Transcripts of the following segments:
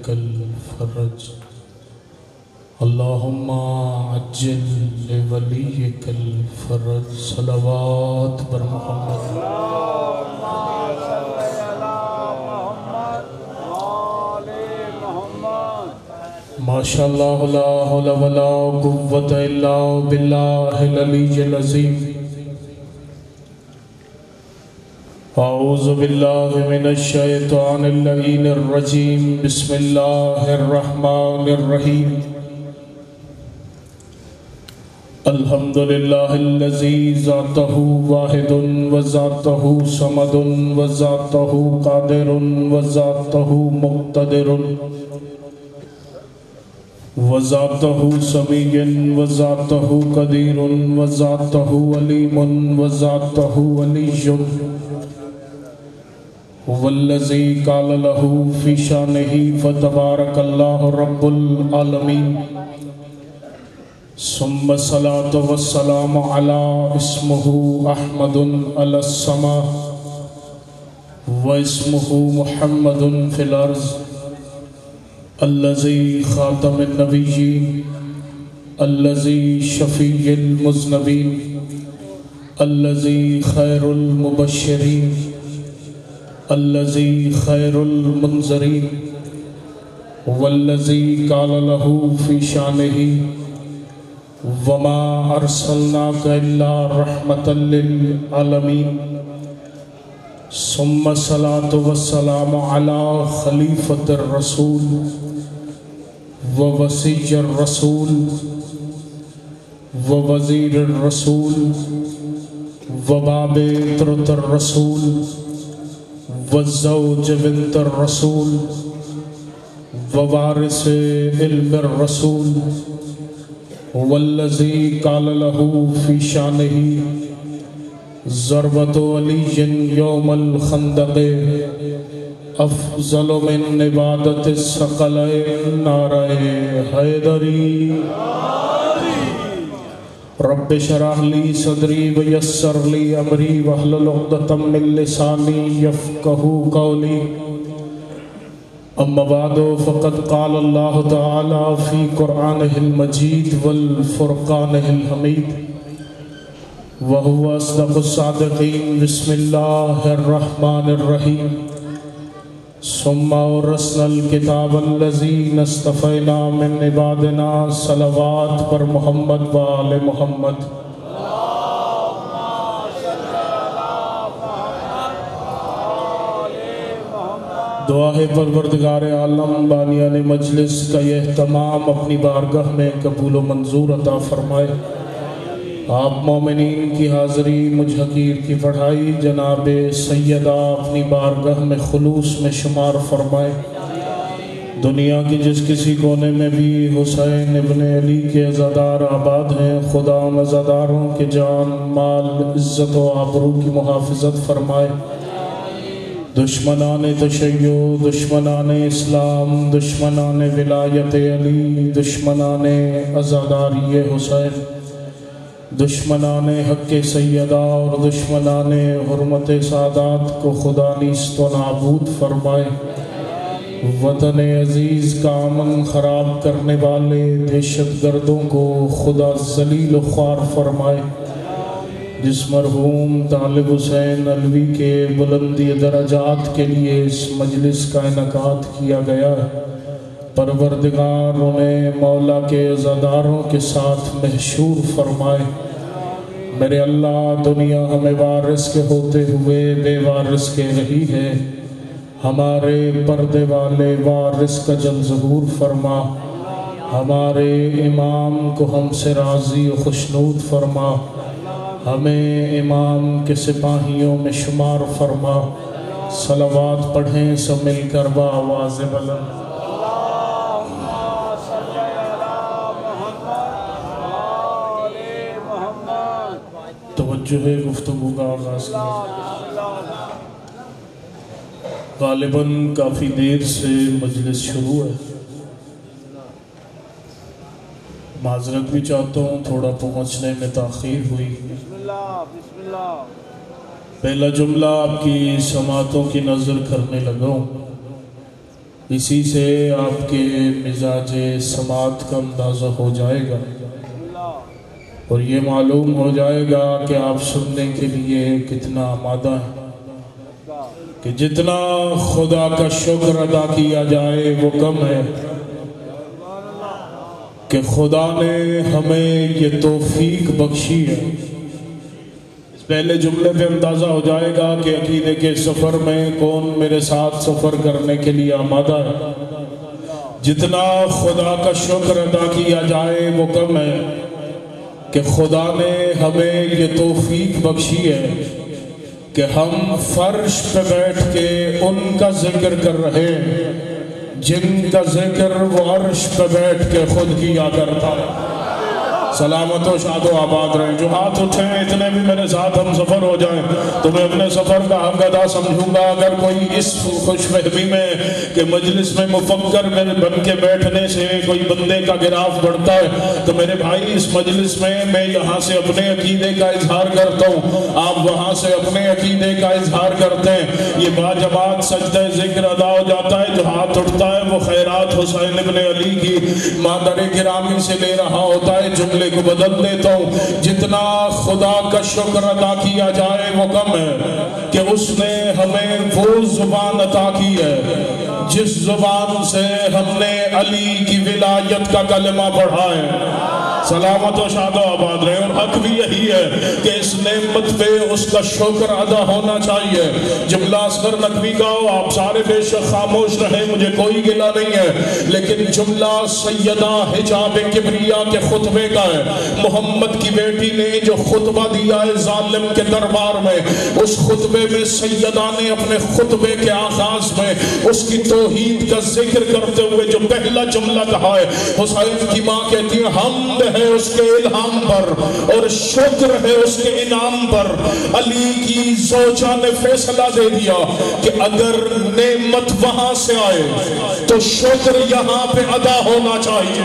الفرج اللہم عجل لولیک الفرج صلوات بر محمد ماشاءاللہ لا حول ولا قوة الا باللہ العلی العظیم اعوذ باللہ من الشیطان اللعین الرجیم بسم اللہ الرحمن الرحیم الحمدللہ الذی ذاتہ واحد وذاتہ صمد وذاتہ قادر وذاتہ مقتدر وذاتہ سمیع وذاتہ قدیر وذاتہ علیم وذاتہ علی والذی قال له فی شانہ فتبارک اللہ رب العالمین ثم الصلاة والسلام علی اسمہ احمد علی السماء واسمہ محمد فی الارض الذی خاتم النبیین الذی شفیع المذنبین الذی خیر المبشرین الذی خیر المنذرین والذی قال له فی شانہ وما ارسلناک الا رحمتا للعالمین ثم الصلاة والسلام علی خلیفۃ الرسول ووسیع الرسول ووزیر الرسول وباب عطرۃ الرسول والزوج بنت الرسول ووارث علم الرسول والذی قال له فی شانہ ضربۃ علی یوم الخندق افضل من عبادت الثقلین نعرہ حیدری رب اشرح لی صدری ویسر لی امری واحلل عقدۃ من لسانی یفقہوا قولی اما بعد فقد قال اللہ تعالی فی قرآنہ المجید والفرقانہ الحمید وهو اصدق الصادقین بسم اللہ الرحمن الرحیم ثم اورثنا الکتاب الذین اصطفینا من عبادنا صلوات پر محمد و آل محمد دعا ہے پروردگار عالم بانیان مجلس کا یہ اہتمام اپنی بارگاہ میں قبول و منظور عطا فرمائے آپ مومنین کی حاضری مجھ حقیر کی پڑھائی جناب سیدہ اپنی بارگاہ میں خلوص میں شمار فرمائے دنیا کی جس کسی کونے میں بھی حسین ابن علی کے عزادار آباد ہیں خدا ان عزاداروں کے جان مال عزت و آبرو کی محافظت فرمائے دشمنان تشیع دشمنان اسلام دشمنان ولایت علی دشمنان عزاداری حسین دشمنان حق سیدہ اور دشمنان حرمت سادات کو خدا نیست و نابود فرمائے وطن عزیز کا امن خراب کرنے والے دہشت گردوں کو خدا ذلیل و خوار فرمائے جس مرحوم طالب حسین علوی کے بلندی درجات کے لیے اس مجلس کا انعقاد کیا گیا ہے پروردگار انہیں مولا کے عزاداروں کے ساتھ محشور فرمائے میرے اللہ دنیا ہمیں وارث کے ہوتے ہوئے بے وارث کے رہی ہے ہمارے پردے والے وارث کا جل ظہور فرما ہمارے امام کو ہم سے راضی و خوشنود فرما ہمیں امام کے سپاہیوں میں شمار فرما صلوات پڑھیں سب مل کر بآواز بلند توجہ ہے گفتگو کا آغاز کیا غالباً کافی دیر سے مجلس شروع ہے معذرت بھی چاہتا ہوں تھوڑا پہنچنے میں تاخیر ہوئی پہلا جملہ آپ کی سماعتوں کی نظر کرنے لگا ہوں اسی سے آپ کے مزاج سماعت کا اندازہ ہو جائے گا اور یہ معلوم ہو جائے گا کہ آپ سننے کے لیے کتنا آمادہ ہیں، کہ جتنا خدا کا شکر ادا کیا جائے وہ کم ہے، کہ خدا نے ہمیں یہ توفیق بخشی ہے۔ اس پہلے جملے پہ اندازہ ہو جائے گا کہ عقیدے کے سفر میں کون میرے ساتھ سفر کرنے کے لیے آمادہ ہے۔ جتنا خدا کا شکر ادا کیا جائے وہ کم ہے کہ خدا نے ہمیں یہ توفیق بخشی ہے کہ ہم فرش پہ بیٹھ کے ان کا ذکر کر رہے ہیں جن کا ذکر وہ عرش پہ بیٹھ کے خود کیا کرتا ہے۔ سلامت و شاد و آباد رہیں۔ جو ہاتھ اٹھیں اتنے بھی میرے ساتھ ہم سفر ہو جائیں تو میں اپنے سفر کا حق ادا سمجھوں گا۔ اگر کوئی اس خوش فہمی میں کہ مجلس میں مفکر بن کے بیٹھنے سے کوئی بندے کا گراف بڑھتا ہے تو میرے بھائی اس مجلس میں یہاں سے اپنے عقیدے کا اظہار کرتا ہوں، آپ وہاں سے اپنے عقیدے کا اظہار کرتے ہیں، یہ باجماعت سجدہ ذکر ادا ہو جاتا ہے۔ جو ہاتھ اٹھتا ہے وہ خیرات حسین ابن علی کی مادر گرامی سے لے رہا ہوتا ہے۔ جملے کو بدل دیتا ہوں، جتنا خدا کا شکر ادا کیا جائے وہ کم ہے کہ اس نے ہمیں وہ زبان عطا کی ہے جس زبان سے ہم نے علی کی ولایت کا کلمہ پڑھا ہے۔ سلامت و شاد و آباد رہے۔ اور حق بھی یہی ہے کہ اس نعمت پہ اس کا شکر ادا ہونا چاہیے۔ جملہ اصغر نقوی کا ہو، آپ سارے بے شک خاموش رہیں، مجھے کوئی گلہ نہیں ہے، لیکن جملہ سیدہ حجاب کبریا کے خطبے کا ہے۔ محمد کی بیٹی نے جو خطبہ دیا ہے ظالم کے دربار میں، اس خطبے میں سیدہ نے اپنے خطبے کے آغاز میں اس کی توحید کا ذکر کرتے ہوئے جو پہلا جملہ کہا ہے، حسین کی ماں کہتی ہے حمد ہے اس کے الہام پر اور شکر ہے اس کے انعام پر۔ علی کی زوجہ نے فیصلہ دے دیا کہ اگر نعمت وہاں سے آئے تو شکر یہاں پہ ادا ہونا چاہیے۔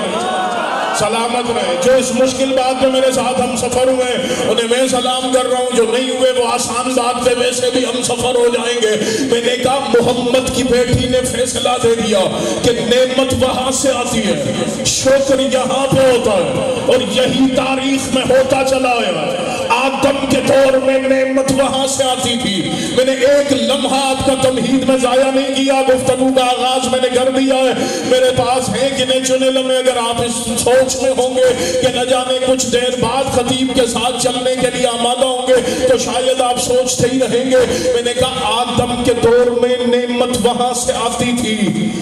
سلامت رہے۔ جو اس مشکل بات میں میرے ساتھ ہم سفر ہوئے انہیں میں سلام کر رہا ہوں، جو نہیں ہوئے وہ آسان بات پہ ویسے بھی ہم سفر ہو جائیں گے۔ میں نے کہا محمد کی بیٹی نے فیصلہ دے دیا کہ نعمت وہاں سے آتی ہے، شکر یہاں پہ ہوتا ہے، اور یہی تاریخ میں ہوتا چلا ہے۔ آدم کے دور میں نعمت وہاں سے آتی تھی۔ میں نے ایک لمحہ آپ کا تمہید میں ضائع نہیں کیا، گفتگو کا آغاز میں نے کر دیا ہے۔ میرے پاس ہیں گنے چنے لمحے، اگر آپ اس سوچ میں ہوں گے کہ نہ جانے کچھ دیر بعد خطیب کے ساتھ چلنے کے لیے آمادہ ہوں گے تو شاید آپ سوچتے ہی رہیں گے۔ میں نے کہا آدم کے دور میں نعمت وہاں سے آتی تھی،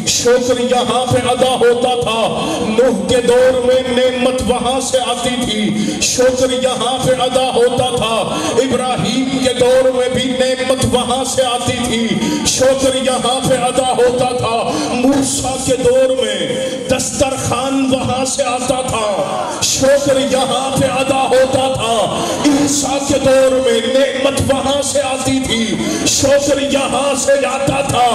شکر یہاں پہ ادا ہوتا تھا۔ نوح کے دور میں نعمت وہاں سے آتی تھی، شکر یہاں پہ ادا ہوتا تھا۔ ابراہیم کے دور میں بھی نعمت وہاں سے آتی تھی، شکر یہاں پہ ادا ہوتا تھا۔ موسیٰ کے دور میں دسترخوان وہاں سے آتا تھا، شکر یہاں پہ ادا ہوتا تھا۔ عیسیٰ کے دور میں نعمت وہاں سے آتی تھی، شکر یہاں سے جاتا تھا۔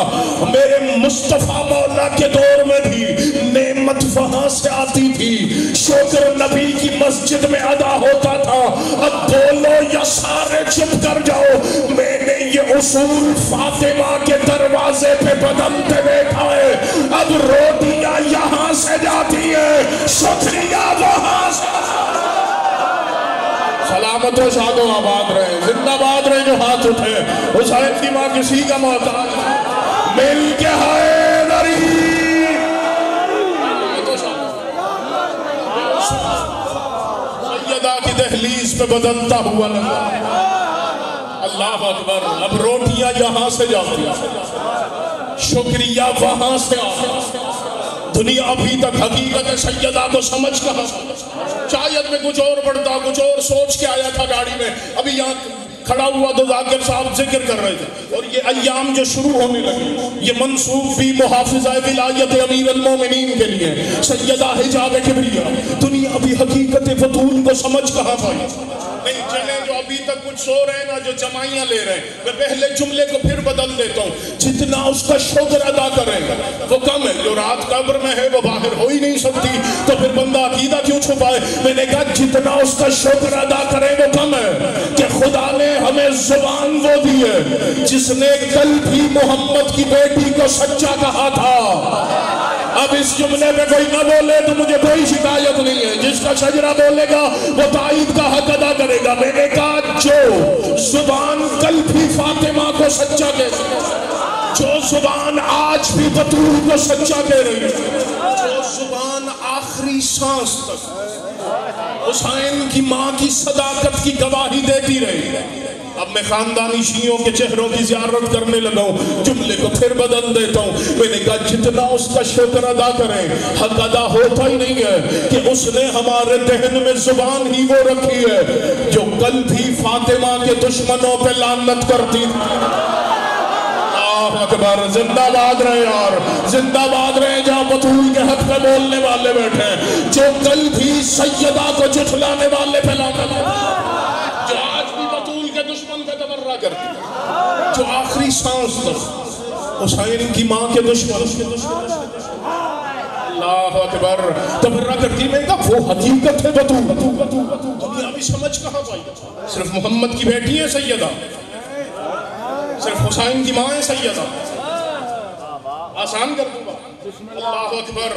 میرے مصطفیٰ مولا کے دور میں بھی نعمت وہاں سے آتی تھی، شکر نبی کی مسجد میں ادا ہوتا تھا۔ اب بولو یا سارے چپ کر جاؤ، میں نے یہ اصول فاطمہ کے دروازے پہ بدلتے دیکھا ہے۔ اب روٹیاں یہاں سے جاتی ہے، شکریہ وہاں سے۔ سلامت و شاد و آباد رہے، زندہ باد رہے جو ہاتھ اٹھے۔ حسین کی ماں کسی کا محتاج مل کے حیدری۔ سیدہ کی دہلیز پہ بدلتا ہوا نظر، اللہ اکبر۔ اب روٹیاں یہاں سے جاتی ہیں، شکریہ وہاں سے آتا۔ دنیا ابھی تک حقیقت سیدہ کو سمجھ کہاں، شاید میں کچھ اور پڑھتا، کچھ اور سوچ کے آیا تھا گاڑی میں، ابھی یہاں کھڑا ہوا تو ذاکر صاحب ذکر کر رہے تھے، اور یہ ایام جو شروع ہونے لگے یہ منصوب بھی محافظہ ولایت امیر المومنین کے لیے، سیدہ حجاب کبریا۔ دنیا ابھی حقیقت بطول کو سمجھ کہاں پائی نہیں۔ چلیں جو ابھی تک کچھ سو رہے ہیں نا، جو جمائیاں لے رہے ہیں، میں پہلے جملے کو پھر بدل دیتا ہوں، جتنا اس کا شکر ادا کریں گا وہ کم ہے۔ جو رات قبر میں ہے وہ باہر ہو ہی نہیں سکتی، تو پھر بندہ عقیدہ کیوں چھپائے؟ میں نے کہا جتنا اس کا شکر ادا کریں وہ کم ہے کہ خدا نے ہمیں زبان وہ دی ہے جس نے کل بھی محمد کی بیٹی کو سچا کہا تھا. اب اس جملے پہ کوئی نہ بولے تو مجھے کوئی شکایت نہیں ہے. جس کا شجرہ بولے گا وہ تائید کا حق ادا کرے گا. میں نے کہا جو زبان کل بھی فاطمہ کو سچا کہتی ہے, جو زبان آج بھی بطول کو سچا کہہ رہی ہے, جو زبان آخری سانس تک حسین کی ماں کی صداقت کی گواہی دیتی رہی. اب میں خاندانی شیعوں کے چہروں کی زیارت کرنے لگا ہوں, جملے کو پھر بدل دیتا ہوں. میں نے کہا جتنا اس کا شکر ادا کریں حق ادا ہوتا ہی نہیں ہے کہ اس نے ہمارے دہن میں زبان ہی وہ رکھی ہے جو کل بھی فاطمہ کے دشمنوں پہ لعنت کرتی. اللہ اکبر, زندہ باد رہے یار, زندہ باد رہے جہاں بطول کے حق پہ بولنے والے بیٹھے ہیں, جو کل بھی سیدہ کو جھٹلانے والے پہ لعنت کرتی, جو آج بھی بطول کے دشمن پہ تبرہ کرتی, جو آخری سانس تک حسین کی ماں کے دشمن اللہ اکبر تبرہ کرتی. میں کہا وہ حقیقت ہے بطول, دنیا بھی سمجھ کہاں پائی. صرف محمد کی بیٹی ہے سیدہ, صرف حسین کی ماں ہے سیدہ. آسان کر دوں گا. اللہ اکبر,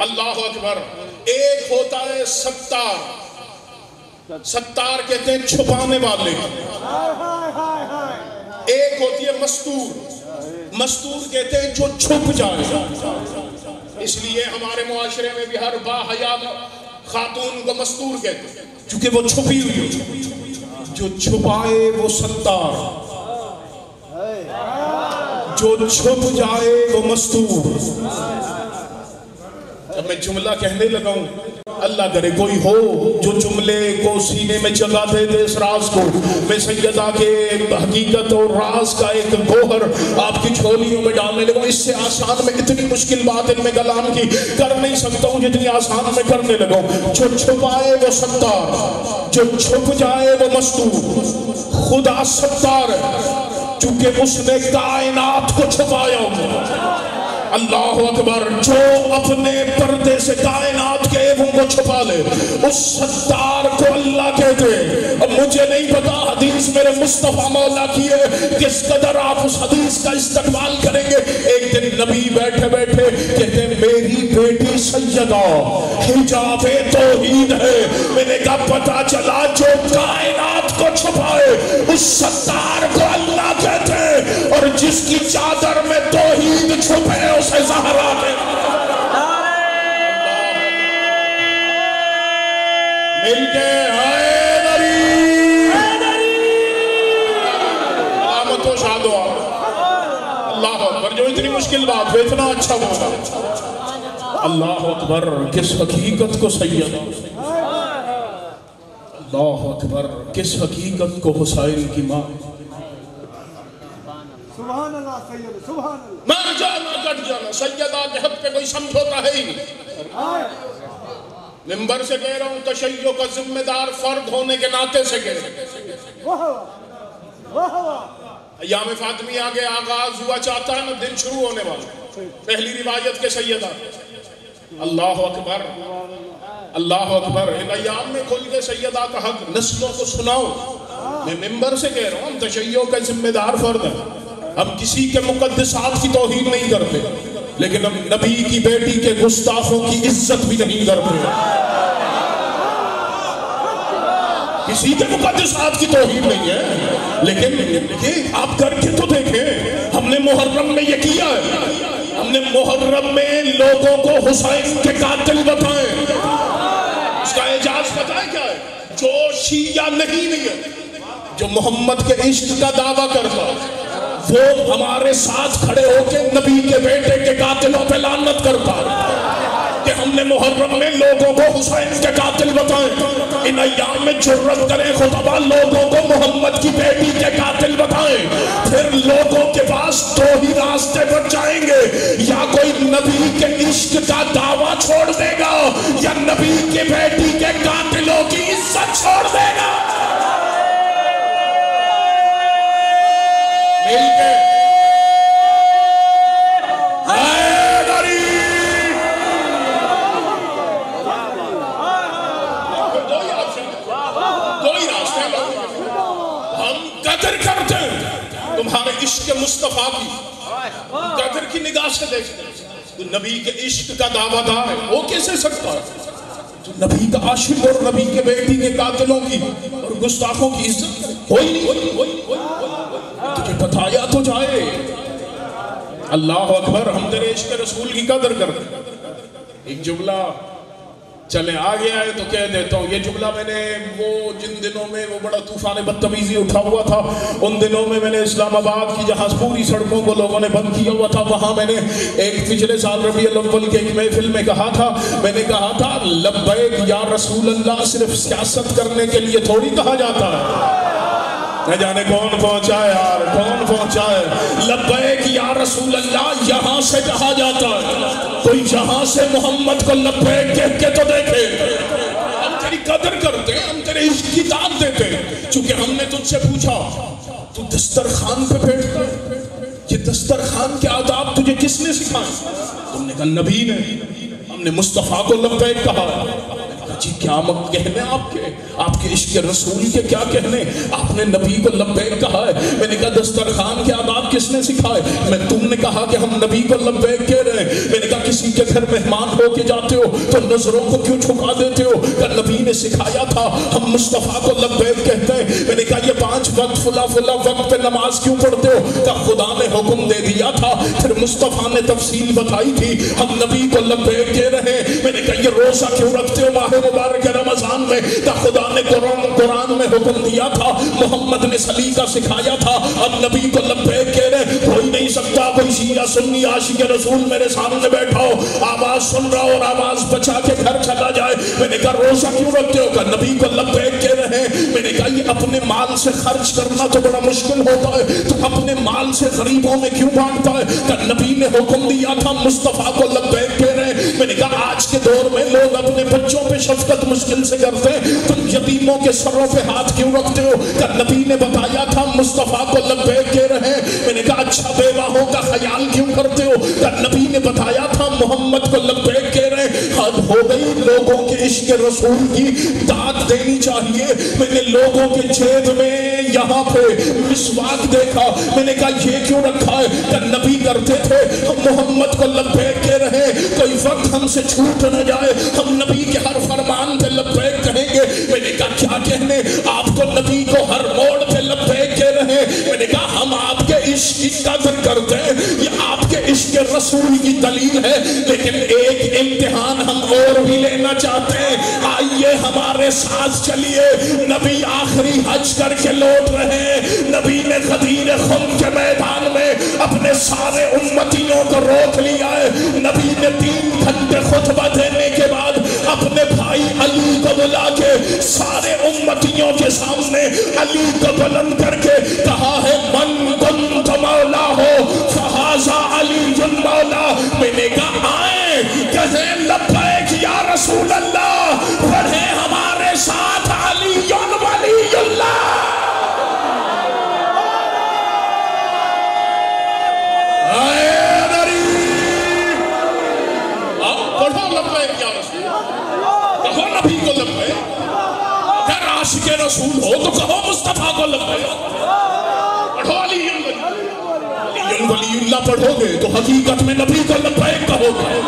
اللہ اکبر. ایک ہوتا ہے ستار, ستار کہتے ہیں چھپانے والے. ایک ہوتی ہے مستور, مستور کہتے ہیں جو چھپ جائے. اس لیے ہمارے معاشرے میں بھی ہر باحیا خاتون کو مستور کہتے ہیں چونکہ وہ چھپی ہوئی ہے. جو چھپائے وہ ستار, جو چھپ جائے وہ مستور. جب میں جملہ کہنے لگا ہوں, اللہ کرے کوئی ہو جو جملے کو سینے میں جگہ دے دے اس راز کو. میں سیدہ کے حقیقت اور راز کا ایک گوہر آپ کی جھولیوں میں ڈالنے لگا. اس سے آسان میں اتنی مشکل بات ان میں کلام کی کر نہیں سکتا ہوں جتنی آسان میں کرنے لگا ہوں. جو چھپائے وہ ستار, جو چھپ جائے وہ مستور. خدا ستار ہے چونکہ اس نے کائنات کو چھپایا ہوگا. اللہ اکبر. جو اپنے پردے سے کائنات کے عیبوں کو چھپا لے اس ستار کو اللہ کہتے. اب مجھے نہیں پتا حدیث میرے مصطفیٰ مولا کی ہے کس قدر آپ اس حدیث کا استقبال کریں گے. ایک دن نبی بیٹھے بیٹھے کہتے میری بیٹی سیدہ حجاب توحید ہے. میں نے کہا پتا چلا جو کائنات کو چھپائے اس ستار کو اللہ کہتے اور جس کی چادر میں توحید چھپے اسے زہرا کہتے. مل کے حیدری علامت و شاد و اللہ اکبر. جو اتنی مشکل بات ہے اتنا اچھا بولا. اللہ اکبر. کس حقیقت کو سیدہ, اللہ اکبر, کس حقیقت کو حسین کی ماں. سبحان اللہ سید, سبحان اللہ. مر جانا کٹ جانا, سیدہ کے حق پہ کوئی سمجھوتا ہے ہی نہیں. ممبر سے کہہ رہا ہوں, تشیع کا ذمہ دار فرد ہونے کے ناطے سے کہہ رہا ہوں. ایام فاطمی آگے آغاز ہوا چاہتا ہے نا, دن شروع ہونے والا. پہلی روایت کے سیدہ. اللہ اکبر, اللہ اکبر. ان ایام میں کھل کے سیدہ کا حق نسلوں کو سناؤ. میں ممبر سے کہہ رہا ہوں, ہم تشیع کا ذمہ دار فرد ہیں. ہم کسی کے مقدسات کی توہین نہیں کرتے, لیکن ہم نبی کی بیٹی کے گستاخوں کی عزت بھی نہیں کرتے. کسی کے مقدسات کی توہین نہیں ہے, لیکن آپ کر کے تو دیکھیں. ہم نے محرم میں یہ کیا ہے, ہم نے محرم میں لوگوں کو حسین کے قاتل بتائے. اس کا اعجاز پتہ ہے کیا ہے؟ جو شیعہ نہیں ہے, جو محمد کے عشق کا دعویٰ کرتا وہ ہمارے ساتھ کھڑے ہو کے نبی کے بیٹے کے قاتلوں پہ لعنت کرتا کہ ہم نے محرم میں لوگوں کو حسین کے قاتل بتائیں. ان ایام میں جرت کریں خطبہ, لوگوں کو محمد کی بیٹی کے قاتل بتائیں. پھر لوگوں کے پاس دو ہی راستے پر جائیں گے, یا کوئی نبی کے عشق کا دعویٰ چھوڑ دے گا یا نبی کے بیٹی کے قاتلوں کی عزت چھوڑ دے گا. مل کے حیدری. دو ہی راستے ہیں. مصطفیٰ کی قدر کی نگاہ سے دیکھتے ہیں. تو نبی کے عشق کا دعویٰ دار ہے وہ کیسے سکتا ہے؟ جو نبی کا عاشق اور نبی کے بیٹی کے قاتلوں کی اور گستاخوں کی عزت کوئی نہیں. تجھے بتایا تو جائے. اللہ اکبر. ہم تیرے عشق رسول کی قدر کرتے ہیں. ایک جملہ چلے آگے آئے تو کہہ دیتا ہوں. یہ جملہ میں نے وہ جن دنوں میں وہ بڑا طوفان بدتمیزی اٹھا ہوا تھا ان دنوں میں نے اسلام آباد کی جہاں پوری سڑکوں کو لوگوں نے بند کیا ہوا تھا وہاں میں نے ایک پچھلے سال ربیع الاول کے ایک محفل میں کہا تھا. میں نے کہا تھا لبیک یا رسول اللہ صرف سیاست کرنے کے لیے تھوڑی کہا جاتا ہے. نہ جانے کون پہنچا ہے یار, کون پہنچا ہے. لبیک یا رسول اللہ یہاں سے کہا جاتا ہے. کوئی یہاں سے محمد کو لبیک کہہ کے تو دیکھے. ہم تیری قدر کرتے ہیں, ہم تیرے عشق کی داد دیتے ہیں. چونکہ ہم نے تجھ سے پوچھا تو دسترخوان پہ بیٹھتا ہے, یہ دسترخوان کے آداب تجھے کس نے سکھائے؟ تم نے کہا نبی نے. ہم نے مصطفیٰ کو لبیک کہا. جی کیا کہنے آپ کے عشق رسول کے کیا کہنے؟ آپ نے نبی کو لبیک کہا ہے. میں نے کہا دسترخوان کے آداب کس نے سکھائے؟ تم نے کہا کہ ہم نبی کو لبیک کہہ رہے ہیں. میں نے کہا کسی کے گھر مہمان ہو کے جاتے ہو تو نظروں کو کیوں جھکا دیتے ہو؟ کہ نبی نے سکھایا تھا ہم مصطفیٰ کو لبیک کہتے ہیں. میں نے کہا یہ 5 وقت فلا وقت پہ نماز کیوں پڑھتے ہو؟ کہ خدا نے حکم دے دیا تھا, پھر مصطفیٰ نے تفصیل بتائی تھی, ہم نبی کو لبیک کہہ رہے ہیں. میں نے کہا یہ روزہ کیوں رکھتے ہو ماہ مبارک رمضان میں؟ کہ خدا نے قرآن میں حکم دیا تھا, محمد نے سلیقہ سکھایا تھا, اب نبی کو لبیک کہہ رہے. کوئی نہیں سکتا کوئی شیعہ سنی عاشق رسول میرے سامنے بیٹھا ہو, آواز سن رہا ہو اور آواز بچا کے گھر چلا جائے. میں نے کہا روزہ کیوں رکھتے ہو؟ کہ نبی کو لبیک کہہ رہے ہیں. میں نے کہا یہ اپنے مال سے خرچ کرنا تو بڑا مشکل ہوتا ہے, تو اپنے مال سے غریبوں میں کیوں بانٹتا ہے؟ کہ نبی نے حکم دیا تھا مصطفیٰ کو لبیک کہہ رہے ہیں. میں نے کہا آج کے دور میں لوگ اپنے بچوں پہ شفقت مشکل سے کرتے ہیں, تم یتیموں کے سروں پہ ہاتھ کیوں رکھتے ہو؟ کہ نبی نے بتایا تھا مصطفیٰ کو لبیک کہہ رہے ہیں. میں نے کہا اچھا بیواہوں کا خیال کیوں کرتے ہو؟ کہ نبی نے بتایا تھا محمد کو لبیک کہہ رہے ہیں. حد ہو گئی, لوگوں کے عشق رسول کی داد دینی چاہیے. میں نے لوگوں کے جیب میں یہاں پہ مسواک دیکھا. میں نے کہا یہ کیوں رکھا ہے؟ کہ نبی کرتے تھے, ہم محمد کو لبیک کہہ رہے ہیں. کوئی وقت ہم سے چھوٹ نہ جائے, ہم نبی کے ہر فرمان پہ لبیک کہیں گے. میں نے کہا کیا کہنے, آپ کو نبی کو ہر موڑ پہ لبیک کہہ رہے ہیں. میں نے کہا ہم آپ کے عشق کی قدر کرتے ہیں, یہ آپ کے عشق رسول کی دلیل ہے. لیکن ایک امتحان ہم اور بھی لینا چاہتے ہیں. آئیے ہمارے ساتھ چلیے. نبی آخری حج کر کے لوٹ رہے ہیں. نبی نے غدیر خم کے میدان میں اپنے سارے امتیوں کو روک لیا ہے. نبی نے 3 گھنٹے خطبہ دینے کے بعد اپنے بھائی علی کو بلا کے سارے امتیوں کے سامنے علی کو بلند کر کے کہا ہے من کنت مولا ہو فہذا علی مولا. میں نے کہا آئیں کہیں لبیک یا رسول اللہ, پڑھیں ہمارے ساتھ علی ولی اللہ. پڑھو لبیک یا رسول, کہو نبی کو لبیک. اگر عاشق رسول ہو تو کہو مصطفیٰ کو لبیک. پڑھو علی ولی اللہ پڑھو گے تو حقیقت میں نبی کو لبیک کہو گے.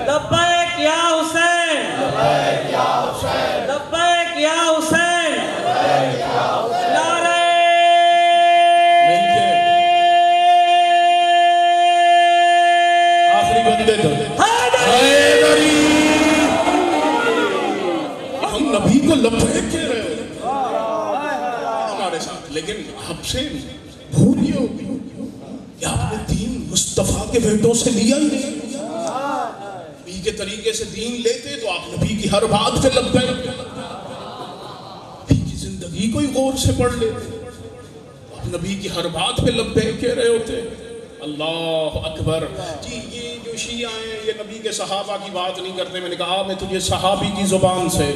لبیک یا حسین, لبیک یا حسین, لبیک یا حسین. نعرہ آخری بندے تک ہم نبی کو لبیک کہہ رہے ہیں ہمارے ساتھ. لیکن آپ سے بھول یہ ہوگی کہ آپ نے دین مصطفیٰ کے بیٹوں سے لیا ہی نہیں. نبی کے طریقے سے دین لیتے تو آپ نبی کی ہر بات پہ لبیک, نبی کی زندگی کو ہی غور سے پڑھ لیتے, آپ نبی کی ہر بات پہ لبیک کہہ رہے ہوتے. اللہ اکبر. جی یہ جو شیعہ ہیں یہ نبی کے صحابہ کی بات نہیں کرتے. میں نے کہا میں تجھے صحابی کی زبان سے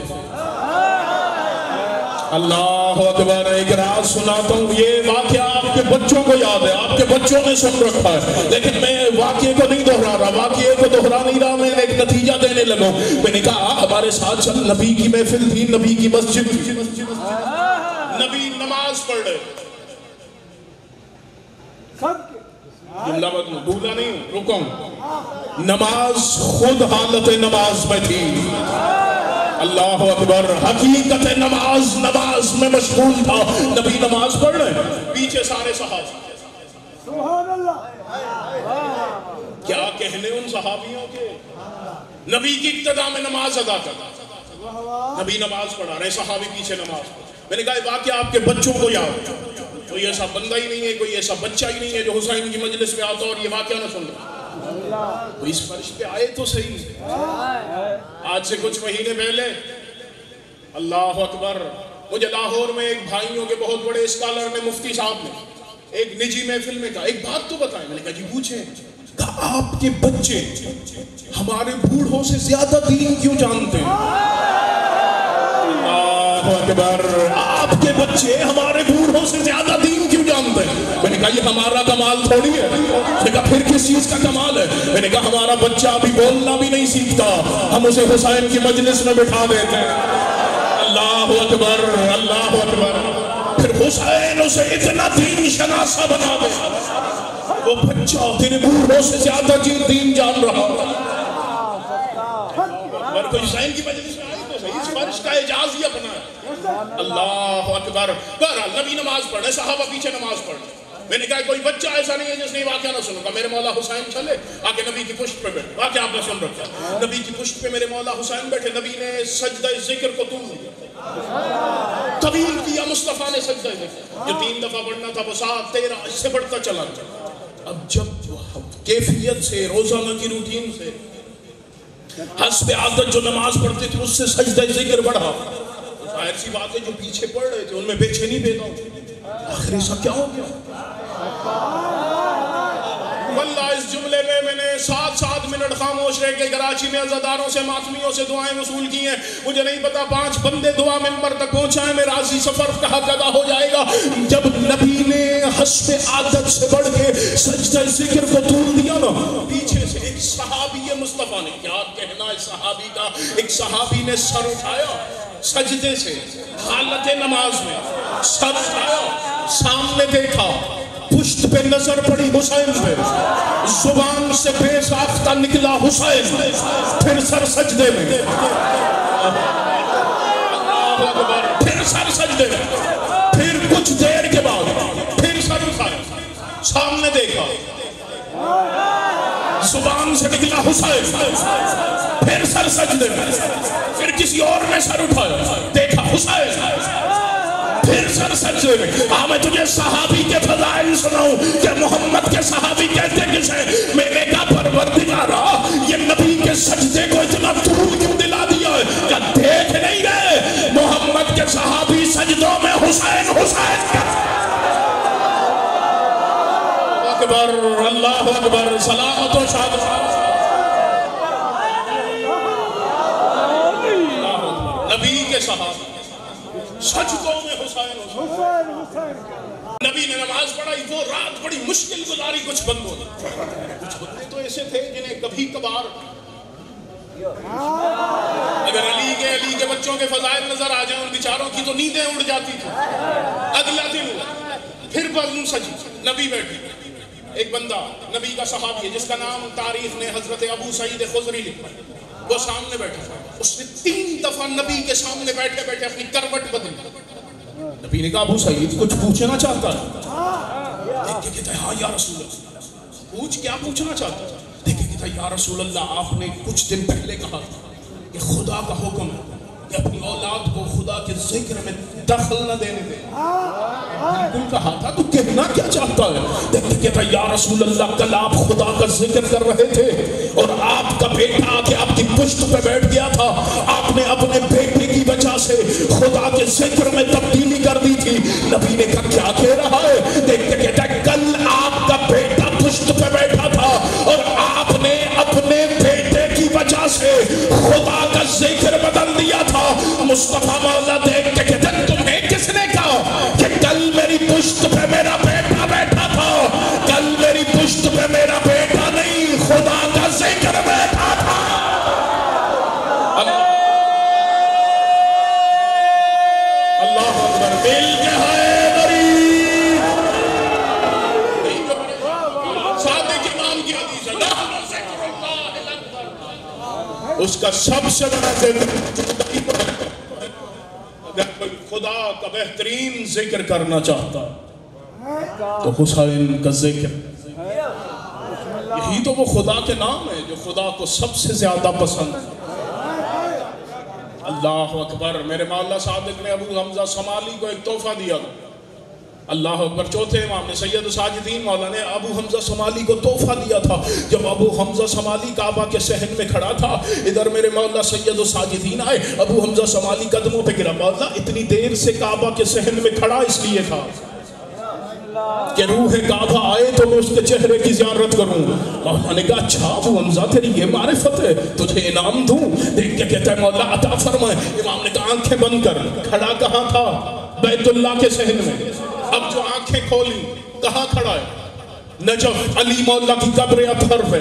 اللہ اکبر. ایک راز سناتا ہوں. یہ واقعہ آپ کے بچوں کو یاد ہے, آپ کے بچوں نے سن رکھا ہے, لیکن میں واقعے کو نہیں دہرا رہا, واقعے کو دہرا نہیں رہا, میں ایک نتیجہ دینے لگا. میں نے کہا ہمارے ساتھ چل, نبی کی محفل تھی, نبی کی مسجد تھی, نبی نماز پڑھ رہے. جملہ بدلو, بھولا نہیں ہوں, رکا ہوں. نماز خود حالت نماز میں تھی. اللہ اکبر. حقیقت نماز میں مشغول تھا. نبی نماز پڑھ رہے, پیچھے سارے صحابہ. سبحان اللہ. کیا کہنے ان صحابیوں کے. نبی کی ابتدا میں نماز ادا کرتا, نبی نماز پڑھا رہے, صحابی پیچھے نماز پڑھا. میں نے کہا یہ واقعہ آپ کے بچوں کو یاد. کوئی ایسا بندہ ہی نہیں ہے, کوئی ایسا بچہ ہی نہیں ہے جو حسین کی مجلس میں آتا اور یہ واقعہ نہ سن رہا. تو اس فرش پہ آئے تو صحیح. آج سے کچھ مہینے پہلے, اللہ اکبر, مجھے لاہور میں ایک بھائیوں کے بہت بڑے اسکالر نے, مفتی صاحب نے ایک نجی محفل میں کہا ایک بات تو بتائیں. میں نے کہا جی پوچھیں. کہا آپ کے بچے ہمارے بوڑھوں سے زیادہ دین کیوں جانتے ہیں؟ اللہ اکبر. آپ کے بچے ہمارے بوڑھوں سے زیادہ دین کیوں جانتے ہیں؟ میں نے کہا یہ ہمارا کمال تھوڑی ہے. میں نے کہا پھر کس چیز کا کمال ہے؟ میں نے کہا ہمارا بچہ ابھی بولنا بھی نہیں سیکھتا, ہم اسے حسین کی مجلس میں بٹھا دیتے ہیں. اللہ اکبر, اللہ اکبر. پھر حسین اسے اتنا دین شناسا بنا دے, وہ بچہ تیرے بوڑھوں سے زیادہ دین جان رہا. اگر کوئی حسین کی مجلس میں آئی تو صحیح, اس فرش کا اعجاز ہی اپنا ہے. اللہ اکبر. بہرحال نبی نماز پڑھے, صحابہ پیچھے نماز پڑھے. میں نے کہا کوئی بچہ ایسا نہیں ہے جس نے واقعہ نہ سنو. میرے مولا حسین چلے آکے نبی کی پشت پہ بیٹھے. واقعہ آپ نے سن رکھا. نبی کی پشت پہ میرے مولا حسین بیٹھے. نبی نے سجدہ ذکر کو طول دیا, طویل کیا. مصطفیٰ نے سجدہ ذکر جو 3 دفعہ پڑھنا تھا وہ 7, 13 اس سے بڑھتا چلا گیا. اب جب کیفیت سے, روزانہ کی روٹین سے, حسب عادت جو نماز پڑھتے تھے اس سے سجدہ ذکر بڑھا. ظاہر سی بات ہے جو پیچھے پڑھ رہے تھے ان میں بے چینی پیدا ہوئی. آخر ایسا کیا ہو گیا؟ واللہ اس جملے میں نے 7 منٹ خاموش رہ کے کراچی میں عزاداروں سے, ماتمیوں سے دعائیں وصول کی ہیں. مجھے نہیں پتا 5 بندے دعا منبر تک پہنچائیں, میں راضی سفر کا حق ادا ہو جائے گا. جب نبی نے حسب عادت سے بڑھ کے سجدہ ذکر کو طول دیا نا, پیچھے سے ایک صحابی مصطفیٰ نے, کیا کہنا اس صحابی کا, ایک صحابی نے سر اٹھایا سجدے سے, حالت نماز میں سر اٹھایا, سامنے دیکھا, پشت پہ نظر پڑی حسین پہ, زبان سے بے ساختہ نکلا حسین, پھر سر سجدے میں, پھر سر سجدے میں, پھر کچھ دیر کے بعد پھر سر اٹھایا, سامنے دیکھا, زبان سے نکلا حسین, پھر سر سجدے میں, پھر کسی اور نے سر اٹھایا, دیکھا حسین, پھر سر سجدے میں. میں تجھے صحابی کے فضائل سناؤں کہ محمد کے صحابی کہتے کسے. میں نے کہا پروردگارا یہ نبی کے سجدے کو اتنا طول کیوں دلا دیا ہے, کہ دیکھ نہیں گئے محمد کے صحابی سجدوں میں حسین حسین کرتے. اکبر, اللہ اکبر, سلامت و شاد. نبی کے صحابہ سجدوں میں حسین حسین. نبی نے نماز پڑھائی, وہ رات بڑی مشکل گزاری. کچھ بندوں نے, کچھ بندے تو ایسے تھے جنہیں کبھی کبھار اگر علی کے بچوں کے فضائل نظر آ جائیں ان بیچاروں کی تو نیندیں اڑ جاتی تھی. اگلا دن ہوا, پھر بزم سجی, نبی بیٹھے. ایک بندہ نبی کا صحابی ہے جس کا نام تاریخ نے حضرت ابو سعید خضری لکھا, وہ سامنے بیٹھا. اس نے 3 دفعہ نبی کے سامنے بیٹھے بیٹھے اپنی کروٹ بدلی. نبی نے کہا ابو سعید کچھ پوچھنا چاہتا ہے؟ دیکھ کے کہتا ہے ہاں یا رسول اللہ. پوچھ, کیا پوچھنا چاہتا ہے؟ دیکھ کے کہتا ہے یا رسول اللہ آپ نے کچھ دن پہلے کہا کہ خدا کا حکم ہے کہ اپنی اولاد کو خدا کے ذکر میں دخل نہ دینے دے. بالکل کہا تھا, تو کہنا کیا چاہتا ہے؟ دیکھ کے کہتا ہے یا رسول اللہ کل آپ خدا کا ذکر کر رہے تھے اور آپ کا بیٹا آ کے آپ کی پشت پہ بیٹھ گیا تھا. آپ نے اپنے بیٹے کی وجہ سے خدا کے ذکر میں تبدیلی کر دی تھی. نبی نے کہا کیا کہہ رہا ہے؟ دیکھ کے کہتا ہے کل آپ کا بیٹا پشت پہ بیٹھا تھا اور آپ نے اپنے بیٹے کی وجہ سے خدا کا ذکر بدل دیا تھا. مصطفیٰ مولا دیکھ کے کہتا ہے تمہیں میری پشت پہ میرا بیٹا بیٹھا تھا، کل میری پشت پہ میرا بیٹا نہیں خدا کا ذکر بیٹھا تھا۔ اللہ اکبر، مل کے ہے غریب۔ صادق امام کی حدیث ہے، نحن ذکر اللہ اکبر۔ اس کا سب سے بڑا ذکر، اگر کوئی خدا کا بہترین ذکر کرنا چاہتا تو حسین کا ذکر، یہی تو وہ خدا کے نام ہے جو خدا کو سب سے زیادہ پسند ہے۔ اللہ اکبر۔ میرے مولا صادق نے ابو حمزہ سمالی کو ایک تحفہ دیا تھا۔ اللہ اکبر۔ چوتھے امام نے سید ساجدین مولا نے ابو حمزہ سمالی کو تحفہ دیا تھا۔ جب ابو حمزہ سمالی کعبہ کے صحن میں کھڑا تھا، ادھر میرے مولا سید ساجدین آئے، ابو حمزہ سمالی قدموں پہ گرا۔ مولا اتنی دیر سے کعبہ کے صحن میں کھڑا اس لیے تھا کہ روح کعبہ آئے تو میں اس کے چہرے کی زیارت کروں۔ مولا نے کہا اچھا ابو حمزہ تیری یہ معرفت ہے، تجھے انعام دوں؟ دیکھ کے کہتا ہے مولا عطا فرمائے۔ امام نے کہا آنکھیں بند کر۔ کھڑا کہاں تھا؟ بیت اللہ کے صحن میں۔ اب جو آنکھیں کھولی کہاں کھڑا ہے؟ نجف، علی مولا کی قبر اطہر پہ۔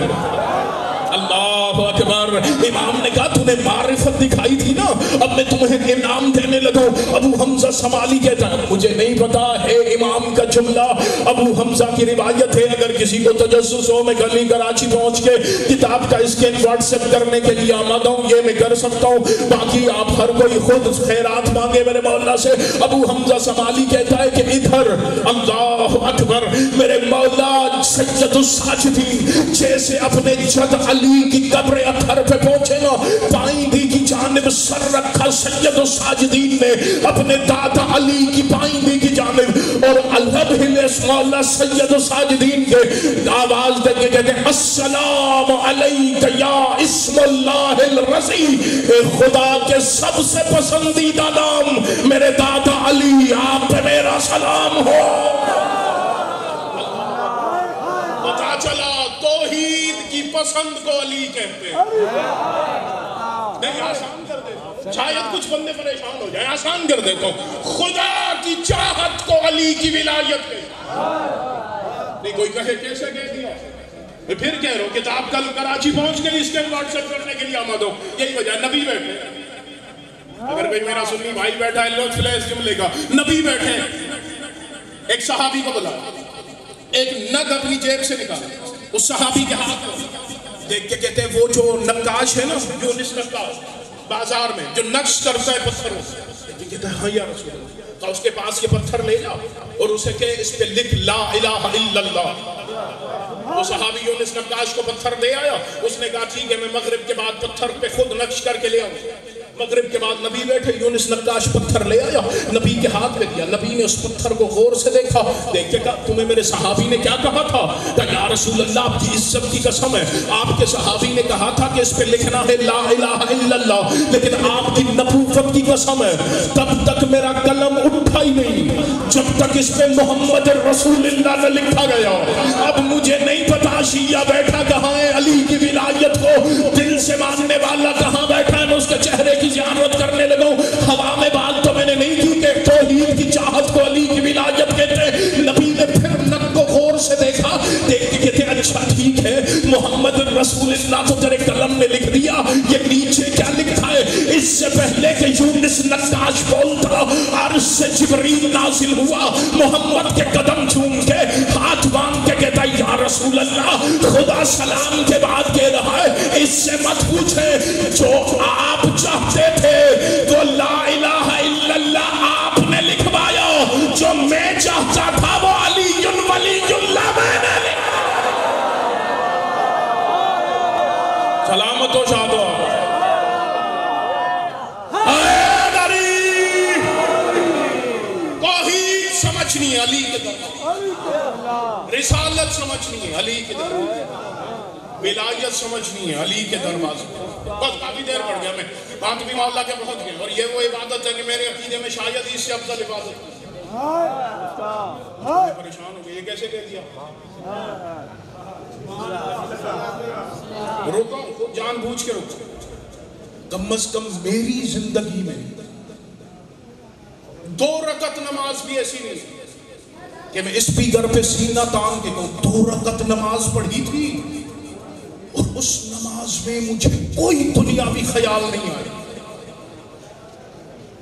اللہ اکبر۔ امام نے کہا تو نے معرفت دکھائی تھی نا، اب میں تمہیں انعام دینے لگوں۔ ابو حمزہ سمالی کہتا ہے مجھے نہیں پتا ہے امام کا جملہ۔ ابو حمزہ کی روایت ہے اگر کسی کو تجسس ہو میں گلی کراچی پہنچ کے کتاب کا اسکین واٹس ایپ کرنے کے لیے آمادہ ہوں، یہ میں کر سکتا ہوں، باقی آپ ہر کوئی خود خیرات مانگے میرے مولا سے۔ ابو حمزہ سمالی کہتا ہے کہ ادھر اللہ اکبر میرے مولا سید الساجدین جیسے اپنے جد علی کی قبر اطہر پہ پہنچے نا، پائندی کی جانب سر رکھا سید الساجدین نے اپنے دادا علی کی پائندی کی جانب، اور اللہ مولا سید الساجدین کے آواز دے کے کہتے ہیں السلام علیک یا اسم اللہ الرضی، خدا کے سب سے پسندیدہ نام میرے دادا علی، آپ پہ میرا سلام ہو۔ پتا چلا توحید کی پسند کو علی کہتے ہیں۔ نہیں آسان کر دیتا، شاید کچھ بندے پریشان ہو جائیں، آسان کر دیتا ہوں، خدا کی چاہت کو علی کی ولایت کہتے ہیں۔ نہیں کوئی کہے کیسے کہہ دیا؟ میں پھر کہہ رہا ہوں کتاب کل کراچی پہنچ گئی، اس کے واٹس ایپ کرنے کے لیے آمد ہو، یہی وجہ نبی بیٹھے۔ اگر کوئی میرا سنی بھائی بیٹھا ہے لطف لے اس جملے کا، نبی بیٹھے، ایک صحابی کو بلا، ایک نگ اپنی جیب سے نکالا، اس صحابی کے ہاتھ میں دیکھ کے کہتے ہیں وہ جو نقاش ہے نا، یونس نقاش بازار میں جو نقش کرتا ہے پتھروں سے، کہتا ہے ہاں یا رسول اللہ، تو اس کے پاس یہ پتھر لے جا اور اسے کہ اس پہ لکھ لا الہ الا اللہ۔ وہ صحابی یونس نقاش کو پتھر دے آیا، اس نے کہا ٹھیک ہے میں مغرب کے بعد پتھر پہ خود نقش کر کے لے آؤں۔ مغرب کے بعد نبی بیٹھے، یونس نقاش پتھر لے آیا، نبی کے ہاتھ میں دیا، نبی نے اس پتھر کو غور سے دیکھا، دیکھ کے کہا تمہیں میرے صحابی نے کیا کہا تھا؟ کہا یا رسول اللہ آپ کی عزت کی قسم ہے، آپ کے صحابی نے کہا تھا کہ اس پہ لکھنا ہے لا الہ الا اللہ، لیکن آپ کی نبوت کی قسم ہے تب تک میرا قلم اٹھا ہی نہیں جب تک اس پہ محمد رسول اللہ نہ لکھا گیا۔ اب مجھے نہیں پتا شیعہ بیٹھا کہاں ہے، علی کی ولایت کو دل سے ماننے والا کہاں بیٹھا ہے، میں اس کے چہرے کی زیارت کرنے لگا ہوں۔ ہوا میں بات تو میں نے نہیں کی کہ توحید کی چاہت کو علی کی ولایت کہتے ہیں۔ نبی نے پھر نق کو غور سے دیکھا، دیکھ کے کہتے ہیں اچھا ٹھیک ہے محمد رسول اللہ تو تیرے قلم نے لکھ دیا، یہ نیچے کیا لکھا ہے؟ اس سے پہلے کہ یونس نقاش بولتا عرش سے جبریل نازل ہوا، محمد کے قدم چوم کے ہاتھ باندھ کے کہتا ہے یا رسول اللہ خدا سلام کے بعد کہہ رہا ہے اس سے مت پوچھے، جو آپ چاہتے تھے وہ لا الہ الا اللہ آپ نے لکھوایا، جو میں چاہتا تھا وہ علی ولی اللہ میں نے لکھا۔ سلامت و شاد ہو توحید سمجھنی ہے علی کے دربار، رسالت سمجھنی ہے علی کے دربار، ولایت سمجھنی ہے علی کے دروازے۔ بس کافی دیر پڑ گیا، میں بات بھی مولا کے پہنچ گیا، اور یہ وہ عبادت ہے کہ میرے عقیدے میں شاید اس سے افضل عبادت ہے۔ پریشان ہو گئے یہ کیسے کہہ دیا؟ رکو جان بوجھ کے رکو، کم از کم میری زندگی میں 2 رکعت نماز بھی ایسی نہیں کہ میں اسپیکر پہ سینہ تان کے کہوں 2 رکعت نماز پڑھی تھی اور اس نماز میں مجھے کوئی دنیاوی خیال نہیں آیا.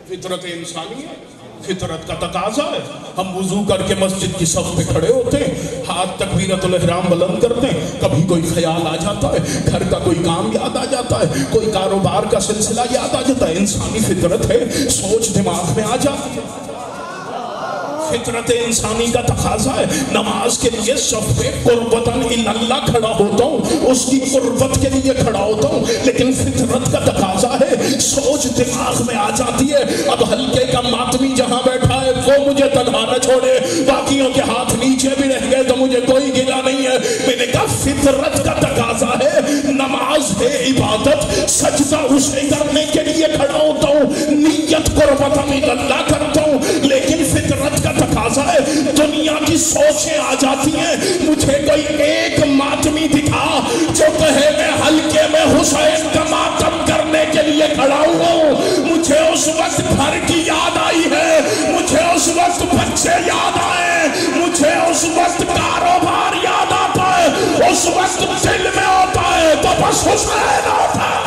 فطرت انسانی ہے, فطرت کا تقاضا ہے. ہم وضو کر کے مسجد کی صف پہ کھڑے ہوتے ہیں, ہاتھ تکبیرۃ الاحرام بلند کرتے ہیں, کبھی کوئی خیال آ جاتا ہے, گھر کا کوئی کام یاد آ جاتا ہے, کوئی کاروبار کا سلسلہ یاد آ جاتا ہے. انسانی فطرت ہے, سوچ دماغ میں آ جاتی ہے. فطرت انسانی کا تقاضا ہے. نماز کے لیے صف پہ قربتاً اللہ کھڑا ہوتا ہوں, اس کی قربت کے لیے کھڑا ہوتا ہوں, لیکن فطرت کا تقاضا ہے, سوچ دماغ میں آ جاتی ہے. اب ہلکے کا ماتمی جہاں بیٹھا ہے وہ مجھے تنہا نہ چھوڑے, باقیوں کے ہاتھ نیچے بھی رہ گئے تو مجھے کوئی گلا نہیں ہے. میں نے کہا فطرت کا تقاضا ہے, نماز ہے عبادت, سجدہ اسے کرنے کے لیے کھڑا ہوتا ہوں, نیت قربتاً اللہ کرتا ہوں, لیکن فطرت کا تقاضا ہے. دنیا کی سوچیں آ جاتی ہیں. مجھے کوئی ایک ماتمی دکھا جو کہے میں ہلکے میں حسین کا ماتم کرنے کے لیے کھڑا ہوں. مجھے اس وقت گھر کی یاد آئی ہے, مجھے اس وقت بچے یاد آئے, مجھے اس وقت کاروبار یاد آتا ہے, اس وقت دل میں ہوتا ہے تو بس حسین ہوتا ہے.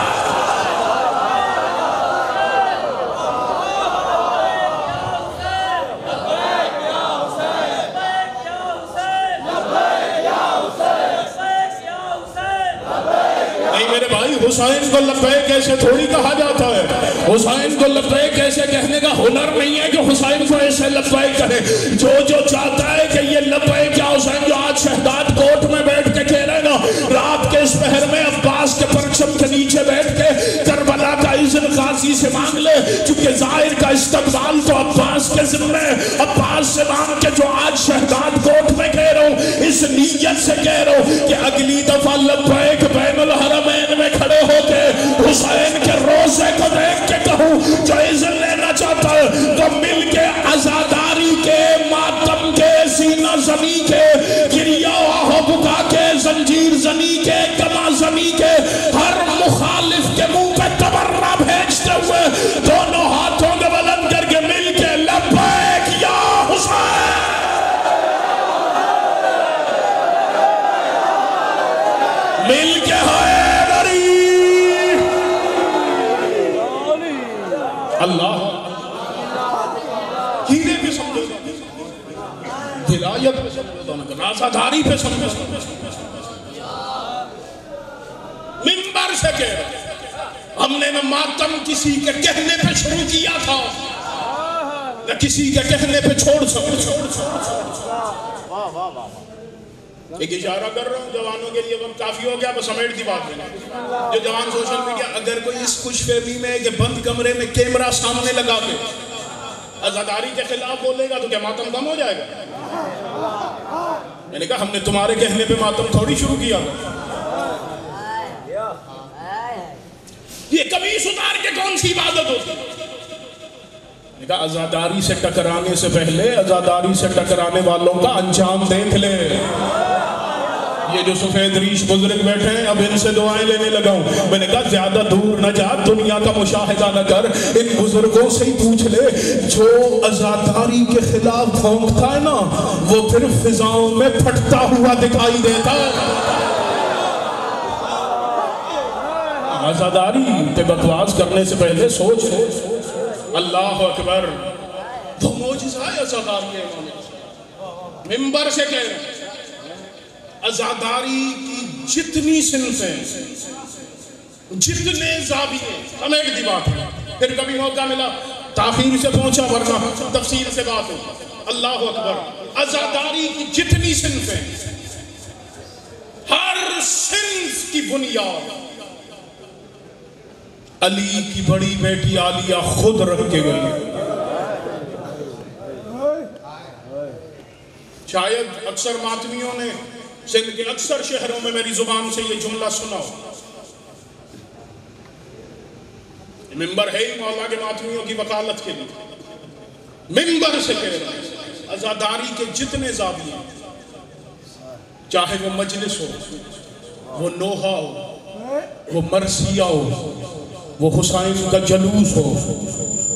حسین کو لبیک ایسے تھوڑی کہا جاتا ہے, حسین کو لبیک ایسے کہنے کا ہنر نہیں ہے کہ حسین کو ایسے لبیک کہے. جو چاہتا ہے کہ یہ لبیک یا حسین جو آج شہداد کوٹ میں بیٹھ کے کہہ رہے نا, رات کے اس پہر میں عباس کے پرچم کے نیچے بیٹھ کے کربلا کا اذن قاضی سے مانگ لے, کیونکہ ظاہر کا استقبال تو عباس کے ذمہ, عباس سے مانگ کے جو آج شہداد کوٹ میں کہہ رہا ہوں, اس نیت سے کہہ رہا ہوں کہ اگلی دفعہ لبیک بین الحرمین میں کھڑے ہو کے حسین کے روزے کو دیکھ کے کہوں جو اذن لینا چاہتا ہے تو مل کے عزاداری کے, ماتم کے, سینہ زنی کے, گریہ آہو بکا کے, زنجیر زنی کے, کما زنی کے, ہر مخالف کے منہ پہ تبرہ بھیجتے ہوئے دونوں ہاتھوں کے بلند کر کے مل کے لبیک یا حسین, مل کے اللہ ہیرے پہ سمجھو, ہدایت پہ سمجھو, رازاداری پہ سمجھو. منبر سے کہہ رہے ہم نے نہ ماتم کسی کے کہنے پہ شروع کیا تھا نہ کسی کے کہنے پہ چھوڑ سکتے. ایک اشارہ کر رہا ہوں جوانوں کے لیے, وقت کافی ہو گیا, بس سمیٹ دی بات ہے. جو جوان سوشل میڈیا, اگر کوئی اس خوش فہمی میں ہے کہ بند کمرے میں کیمرہ سامنے لگا کے عزاداری کے خلاف بولے گا تو کیا ماتم کم ہو جائے گا؟ میں نے کہا ہم نے تمہارے کہنے پہ ماتم تھوڑی شروع کیا, یہ کبھی ستار کے کون سی عبادت ہوتی ہے. میں نے کہا عزاداری سے ٹکرانے سے پہلے عزاداری سے ٹکرانے والوں کا انجام دیکھ لے. یہ جو سفید ریش بزرگ بیٹھے ہیں اب ان سے دعائیں لینے لگا ہوں. میں نے کہا زیادہ دور نہ جا, دنیا کا مشاہدہ نہ کر, ان بزرگوں سے ہی پوچھ لے جو عزاداری کے خلاف بھونکتا ہے نا وہ پھر فضاؤں میں پھٹتا ہوا دکھائی دیتا ہے. عزاداری پہ بکواس کرنے سے پہلے سوچ لے. اللہ اکبر, وہ معجزہ ہے عزاداری ہے. منبر سے کہہ رہے عزاداری کی جتنی صنفیں, جتنے زاویے, سمیٹ دی بات ہے. پھر کبھی موقع ملا تاخیر سے پہنچا ورنہ تفصیل سے بات ہو. اللہ اکبر, عزاداری کی جتنی صنفیں, ہر صنف کی بنیاد علی کی بڑی بیٹی عالیہ خود رکھ کے گئی. شاید اکثر ماتمیوں نے سندھ کے اکثر شہروں میں میری زبان سے یہ جملہ سنا ہو. منبر ہے ہی مولا کے ماتمیوں کی وکالت کے لیے. منبر سے کہہ رہا ہے عزاداری کے جتنے زاویے, چاہے وہ مجلس ہو, وہ نوحہ ہو, وہ مرثیہ ہو, وہ حسین کا جلوس ہو,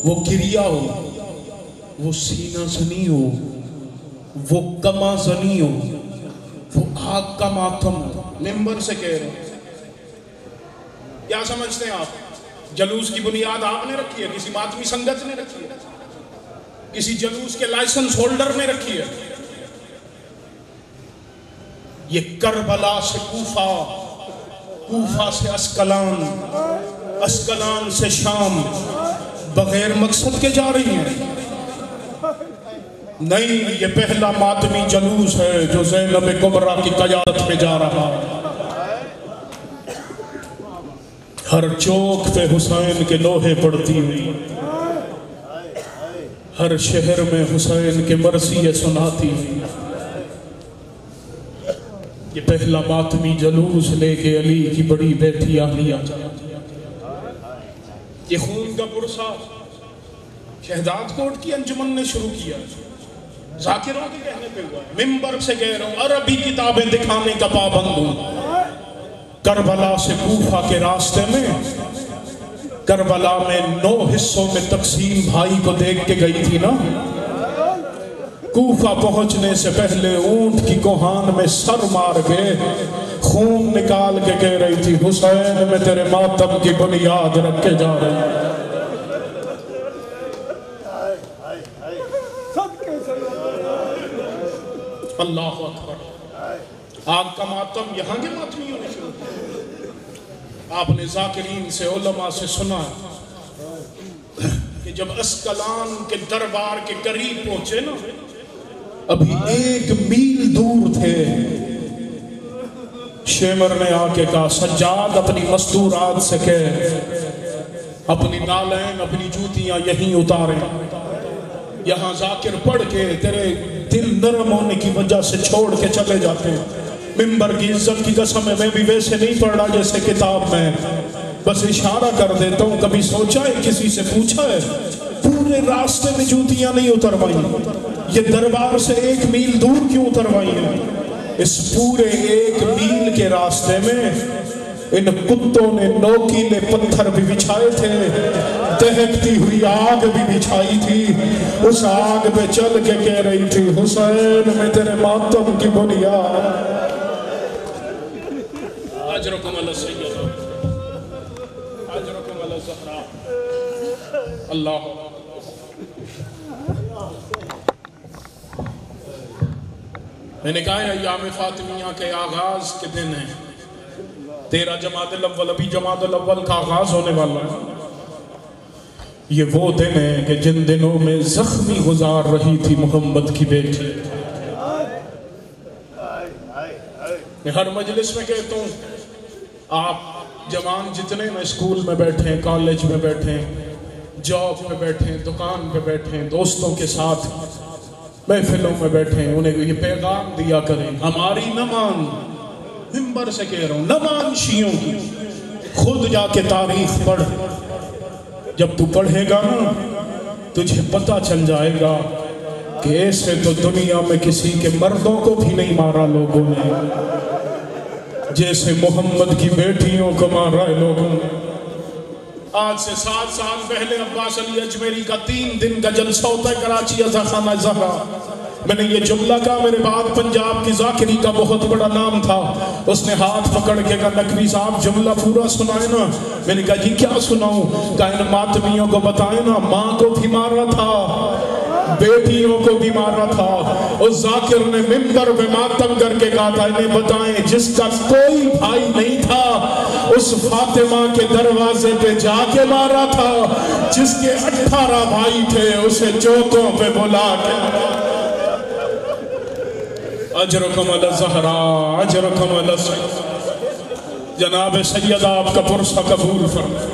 وہ گریہ ہو, وہ سینہ زنی ہو, وہ کما زنی ہو، وہ آگ کا ماتم ہو۔ ممبر سے کہہ رہے ہیں، کیا سمجھتے ہیں آپ؟ جلوس کی بنیاد آپ نے رکھی ہے، کسی ماتمی سنگت نے رکھی ہے، کسی جلوس کے لائسنس ہولڈر نے رکھی ہے؟ یہ کربلا سے کوفہ، کوفہ سے اسکلان، اسکلان سے شام، بغیر مقصد کے جا رہی ہیں؟ نہیں، یہ پہلا ماتمی جلوس ہے جو زینب کبریٰ کی قیادت میں جا رہا ہے۔ ہر چوک پہ حسین کے لوہے پڑتی ہوئی، ہر شہر میں حسین کے مرثیے سناتی ہوئی۔ یہ پہلا ماتمی جلوس لے کے علی کی بڑی بیٹی عالیہ جاتی ہے۔ یہ خون کا پرسا شہداد کوٹ کی انجمن نے شروع کیا، ذاکروں کے کہنے پہ ہوا ہے۔ ممبر سے کہہ رہا ہوں، عربی کتابیں دکھانے کا پابند ہوں۔ کربلا سے کوفہ کے راستے میں، کربلا میں 9 حصوں میں تقسیم بھائی کو دیکھ کے گئی تھی نا۔ کوفہ پہنچنے سے پہلے اونٹ کی کوہان میں سر مار کے خون نکال کے کہہ رہی تھی، حسین میں تیرے ماتم کی بنیاد رکھ کے جا رہی ہے۔ اللہ اکبر۔ آگ کا ماتم یہاں کے ماتمیوں نے شروع کیا۔ آپ نے ذاکرین سے، علماء سے سنا کہ جب اسکلان کے دربار کے قریب پہنچے نا، ابھی 1 میل دور تھے، شیمر نے آ کے کہا، سجاد اپنی مستورات سے کہہ اپنی نالین، اپنی جوتیاں یہیں اتاریں، یہاں ذاکر پڑھ کے تیرے دل نرم ہونے کی وجہ سے چھوڑ کے چلے جاتے ہیں۔ ممبر کی عزت کی قسم ہے، میں بھی ویسے نہیں پڑھ رہا جیسے کتاب میں، بس اشارہ کر دیتا ہوں۔ کبھی سوچا ہے، کسی سے پوچھا ہے؟ پورے راستے میں جوتیاں نہیں اتروائی، یہ دربار سے 1 میل دور کیوں اتروائی ہیں؟ اس پورے 1 میل کے راستے میں ان کتوں نے نوکیلے پتھر بھی بچھائے تھے، دہکتی ہوئی آگ بھی بچھائی تھی۔ اس آگ پہ چل کے کہہ رہی تھی، حسین میں تیرے ماتم کی بنیاد۔ اجرکم علی السیدہ، اجرکم علی الزہراء۔ اللہ میں نے کہا ہے، ایام فاطمیہ کے آغاز کے دن ہیں، 13 جمادی الاول، ابھی جمادی الاول کا آغاز ہونے والا ہے۔ یہ وہ دن ہے کہ جن دنوں میں زخمی گزار رہی تھی محمد کی بیٹی۔ میں ہر مجلس میں کہتا ہوں، آپ جوان جتنے میں اسکول میں بیٹھیں، کالج میں بیٹھیں، جاب پہ بیٹھیں، دکان پہ بیٹھیں، دوستوں کے ساتھ محفلوں میں بیٹھیں، انہیں یہ پیغام دیا کریں، ہماری نہ مان، ممبر سے کہہ رہا ہوں، نہ مان شیعوں کی، خود جا کے تاریخ پڑھ۔ جب تو پڑھے گا نا، تجھے پتہ چل جائے گا کہ ایسے تو دنیا میں کسی کے مردوں کو بھی نہیں مارا لوگوں نے جیسے محمد کی بیٹیوں کو مارا ہے لوگوں نے۔ آج سے 7 سال پہلے عباس علی اجمیری کا 3 دن کا جلسہ ہوتا ہے کراچی ازاخانہ زہرا۔ میں نے یہ جملہ کہا، میرے بعد پنجاب کی ذاکری کا بہت بڑا نام تھا، اس نے ہاتھ پکڑ کے کہا، نقوی صاحب جملہ پورا سنائے نا۔ میں نے کہا جی کیا سناؤں؟ کہا ان ماتمیوں کو بتائیں نا، ماں کو بھی مارا تھا، بیٹیوں کو بھی مارا تھا۔ اس ذاکر نے ممبر پہ ماتم کر کے کہا تھا، انہیں بتائیں جس کا کوئی بھائی نہیں تھا، اس فاطمہ کے دروازے پہ جا کے مارا تھا، جس کے 18 بھائی تھے اسے چوکوں پہ بلا کے۔ اجرکم علی الزہراء، اجرکم علی السیدہ۔ جناب سیدہ آپ کا پرسہ قبول فرمائے،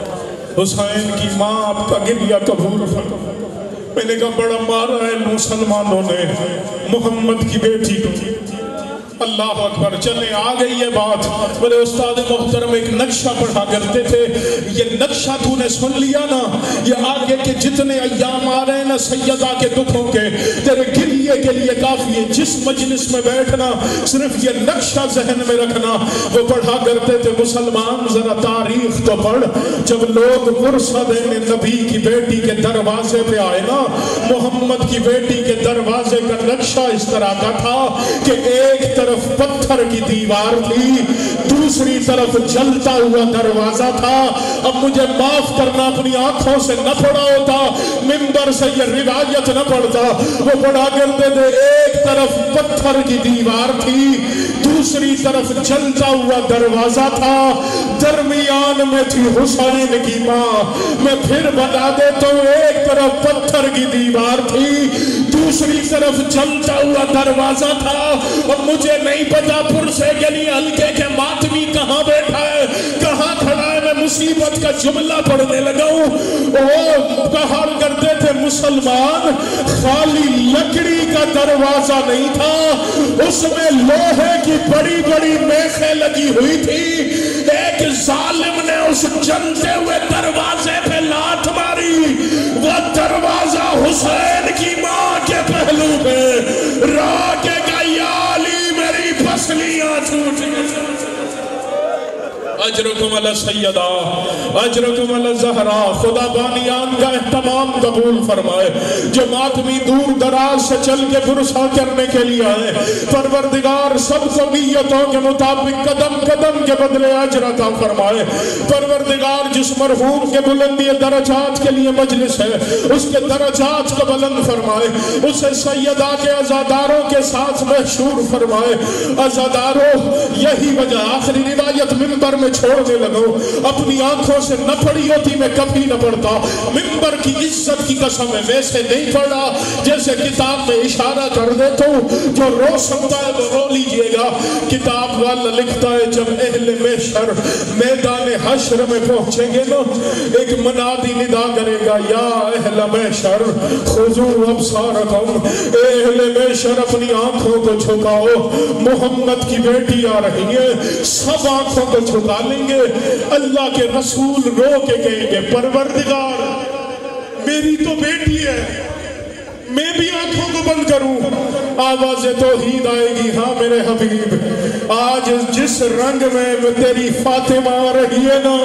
حسین کی ماں آپ کا گریہ قبول فرمائے۔ میں نے کہا بڑا مارا ہے مسلمانوں نے محمد کی بیٹی کو، اللہ اکبر. چلیں آ گئی یہ بات. میرے استاد محترم ایک نقشہ پڑھا کرتے تھے. یہ نقشہ تو نے سن لیا نا, یہ آگے کے جتنے ایام آ رہے ہیں نا سیدہ کے دکھوں کے, تیرے گریے کے لیے کافی ہے. جس مجلس میں بیٹھنا صرف یہ نقشہ ذہن میں رکھنا. وہ پڑھا کرتے تھے مسلمان ذرا تاریخ تو پڑھ. جب لوگ ورثہ دینے نبی کی بیٹی کے دروازے پہ آئے نا, محمد کی بیٹی کے دروازے کا نقشہ اس طرح کا تھا کہ ایک طرف پتھر کی دیوار تھی, دوسری طرف جلتا ہوا دروازہ تھا. اب مجھے معاف کرنا, اپنی آنکھوں سے نہ پڑا ہوتا, منبر سے یہ روایت نہ پڑتا. وہ پڑھا کرتے تھے ایک طرف پتھر کی دیوار تھی, دوسری طرف جلتا ہوا دروازہ تھا, درمیان میں تھی حسین کی ماں. میں پھر بتا دیتا ہوں, ایک طرف پتھر کی دیوار تھی, دوسری طرف جلتا ہوا دروازہ تھا. اب مجھے نہیں پتا پرسے کے لیے ہلکے کے ماتمی کہاں بیٹھا ہے, کہاں کھڑا ہے. میں مصیبت کا جملہ پڑھنے لگا ہوں. وہ کہا کرتے تھے مسلمان خالی لکڑی کا دروازہ نہیں تھا, اس میں لوہے کی بڑی بڑی میخیں لگی ہوئی تھی. ایک ظالم نے اس جلتے ہوئے دروازے پہ لات ماری, وہ دروازہ حسین کی ماں کے پہلو پہ را کے کہا یا علی میری پسلیاں ٹوٹ گئی. اجرکم علی سیدہ, اجرکم علی زہرا. خدا بانیان کا اہتمام قبول فرمائے. جو ماتمی دور دراز سے چل کے برسا کرنے کے لیے آئے, پروردگار سب کو نیتوں کے مطابق قدم قدم کے بدلے اجر عطا فرمائے. پروردگار جس مرحوم کے بلندی درجات کے لیے مجلس ہے, اس کے درجات کو بلند فرمائے, اسے سیدہ کے عزاداروں کے ساتھ محشور فرمائے. عزاداروں, یہی وجہ آخری روایت منبر میں چھوڑنے لگا. اپنی آنکھوں سے نہ پڑھی ہوتی میں کبھی نہ پڑھتا. ممبر کی عزت کی قسم ہے ویسے نہیں پڑھا, جیسے کتاب میں اشارہ کر دیتا ہوں, جو رو سکتا ہے وہ رو لیجئے گا. کتاب والا لکھتا ہے جب اہل محشر میدان حشر میں پہنچیں گے نا, ایک منادی ندا کرے گا یا اہل محشر خضوع ابصارکم. اہل محشر اپنی آنکھوں کو جھکاؤ, محمد کی بیٹی آ رہی ہے. سب آنکھوں کو جھکا لیں گے. اللہ کے رسول رو کے کہیں گے پروردگار میری تو بیٹی ہے, میں بھی آنکھوں کو بند کروں. آواز توحید آئے گی, ہاں میرے حبیب, آج جس رنگ میں تیری فاطمہ آ رہی ہے نا,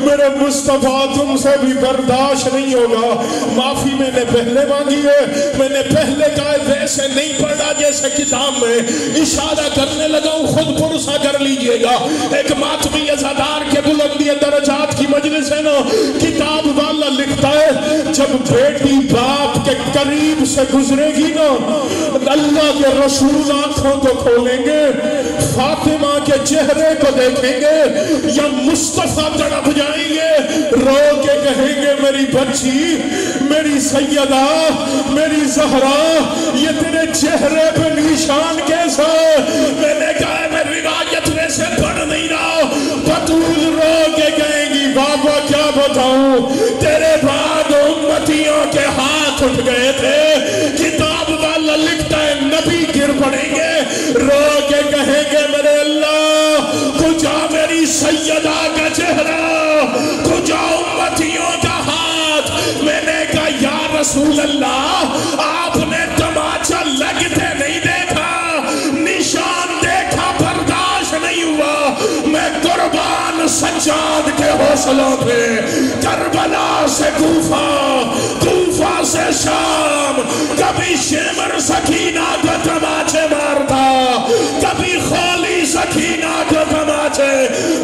میرے مصطفیٰ تم سے بھی برداشت نہیں ہوگا. معافی میں نے پہلے مانگی ہے, میں نے پہلے کہا ویسے نہیں پڑھا جیسے کتاب میں اشارہ کرنے لگا ہوں, خود پرسا کر لیجئے گا. ایک ماتمی عزادار کے بلندی درجات کی مجلس ہے نا, کتاب والا لکھتا ہے جب بیٹی باپ کے قریب سے گزرے گی نا, اللہ کے رسول آنکھوں کو کھولیں گے, فاطمہ کے چہرے کو دیکھیں گے, یا مصطفیٰ تڑپ جائیں گے, رو کے کہیں گے میری بچی, میری سیدہ, میری زہرا, یہ تیرے چہرے پہ نشان کیسا ہے؟ میں نے کہا ہے میں روایت میں سے پڑھ نہیں رہا. بطول رو کے کہیں گی بابا کیا بتاؤں, تیرے بعد امتیوں کے ہاتھ اٹھ گئے تھے. کتاب والا لکھتا ہے نبی گر پڑیں گے, رو کے کہیں گے میرے اللہ کجا میری سیدہ کا چہرہ, کجا امتیوں کا ہاتھ. میں نے کہا یا رسول اللہ آپ نے تماچا لگتے نہیں دیکھا, نشان دیکھا, برداشت نہیں ہوا. میں قربان سجاد کے حوصلوں پہ کربلا سے کوفہ, کوفہ سے شام, کبھی شمر سکینہ کو تماچے مارتا, کبھی خولی سکینہ کو تماچے.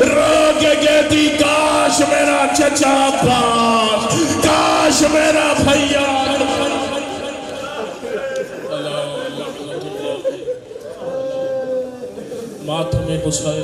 رو کے کہتی کاش میرا چچا باپ, کاش میرا بھیا. ماتھے میں مسائل